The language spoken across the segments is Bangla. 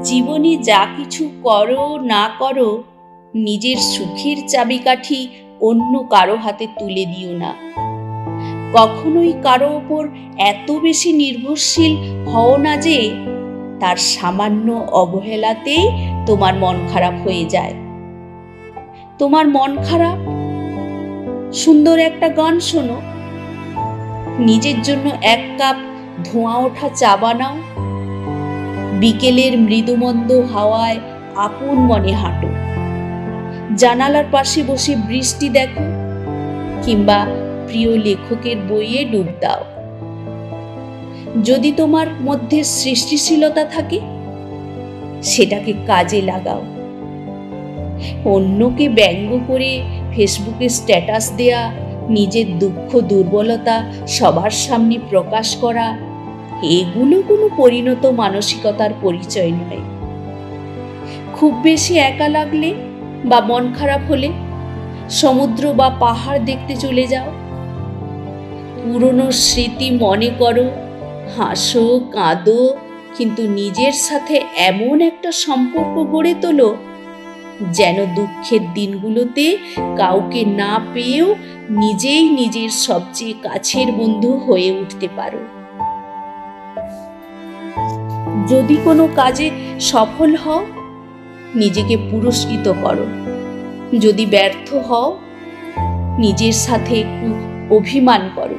জীবনে যা কিছু করো না করো, নিজের সুখের চাবিকাঠি অন্য কারো হাতে তুলে দিও না। কখনোই কারো ওপর এত বেশি নির্ভরশীল হও না যে তার সামান্য অবহেলাতেই তোমার মন খারাপ হয়ে যায়। তোমার মন খারাপ, সুন্দর একটা গান শোনো, নিজের জন্য এক কাপ ধোঁয়া ওঠা চা বানাও, বিকেলের মৃদুমন্দ হাওয়ায় আপন মনে হাঁটো, জানালার পাশে বসে বৃষ্টি দেখো, কিংবা প্রিয় লেখকের বইয়ে ডুব দাও। যদি তোমার মধ্যে সৃষ্টিশীলতা থাকে, সেটাকে কাজে লাগাও। অন্যকে ব্যঙ্গ করে ফেসবুকে স্ট্যাটাস দেয়া, নিজের দুঃখ দুর্বলতা সবার সামনে প্রকাশ করা, এগুলো কোনো পরিণত মানসিকতার পরিচয় নয়। খুব বেশি একা লাগলে বা মন খারাপ হলে সমুদ্র বা পাহাড় দেখতে চলে যাও। পুরনো স্মৃতি মনে করো, হাসো, কাঁদো, কিন্তু নিজের সাথে এমন একটা সম্পর্ক গড়ে তোলো যেন দুঃখের দিনগুলোতে কাউকে না পেয়েও নিজেই নিজের সবচেয়ে কাছের বন্ধু হয়ে উঠতে পারো। যদি কোনো কাজে সফল হও, নিজেকে পুরস্কৃত করো। যদি ব্যর্থ হও, নিজের সাথে একটু অভিমান করো,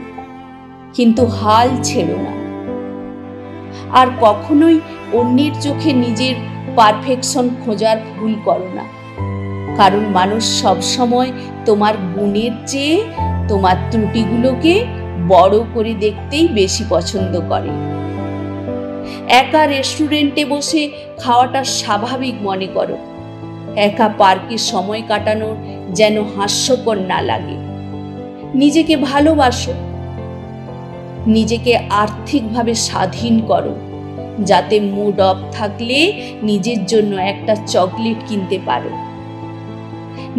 কিন্তু হাল ছেড়ো না। আর কখনোই অন্যের চোখে নিজের পারফেকশন খোঁজার ভুল করো না, কারণ মানুষ সবসময় তোমার গুণের চেয়ে তোমার ত্রুটিগুলোকে বড় করে দেখতেই বেশি পছন্দ করে। একা রেস্টুরেন্টে বসে খাওয়াটা স্বাভাবিক মনে করো, একা পার্কে সময় কাটানোর যেন হাস্যকর না লাগে। নিজেকে ভালোবাসো, নিজেকে আর্থিকভাবে স্বাধীন করো, যাতে মুড অফ থাকলে নিজের জন্য একটা চকলেট কিনতে পারো,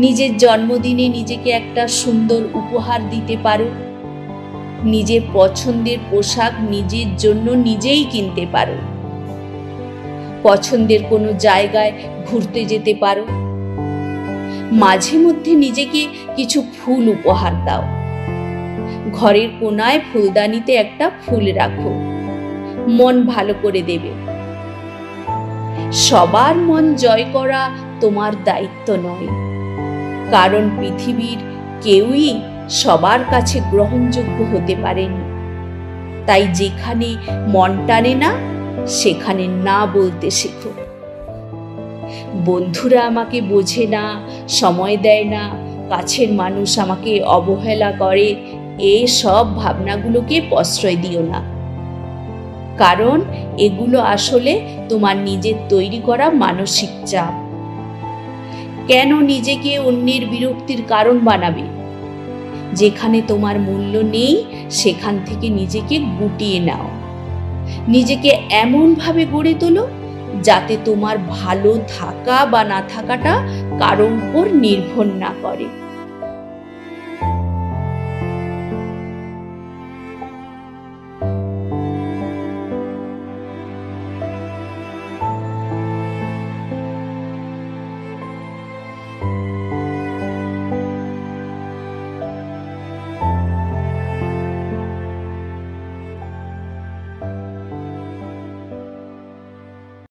নিজের জন্মদিনে নিজেকে একটা সুন্দর উপহার দিতে পারো, নিজের পছন্দের পোশাক নিজের জন্য নিজেই কিনতে পারো, পছন্দের কোনো জায়গায় ঘুরতে যেতে পারো। মাঝে মধ্যে নিজেকে কিছু ফুল উপহার দাও, ঘরের কোনায় ফুলদানিতে একটা ফুল রাখো, মন ভালো করে দেবে। সবার মন জয় করা তোমার দায়িত্ব নয়, কারণ পৃথিবীর কেউই সবার কাছে গ্রহণযোগ্য হতে পারেনি। তাই যেখানে মন টানে না, সেখানে না বলতে শেখো। বন্ধুরা আমাকে বোঝে না, সময় দেয় না, কাছের মানুষ আমাকে অবহেলা করে, এই সব ভাবনাগুলোকে প্রশ্রয় দিও না, কারণ এগুলো আসলে তোমার নিজের তৈরি করা মানসিক চাপ। কেন নিজেকে অন্যের বিরক্তির কারণ বানাবে? যেখানে তোমার মূল্য নেই, সেখান থেকে নিজেকে গুটিয়ে নাও। নিজেকে এমনভাবে গড়ে তোলো যাতে তোমার ভালো থাকা বা না থাকাটা কারোর উপর নির্ভর না করে।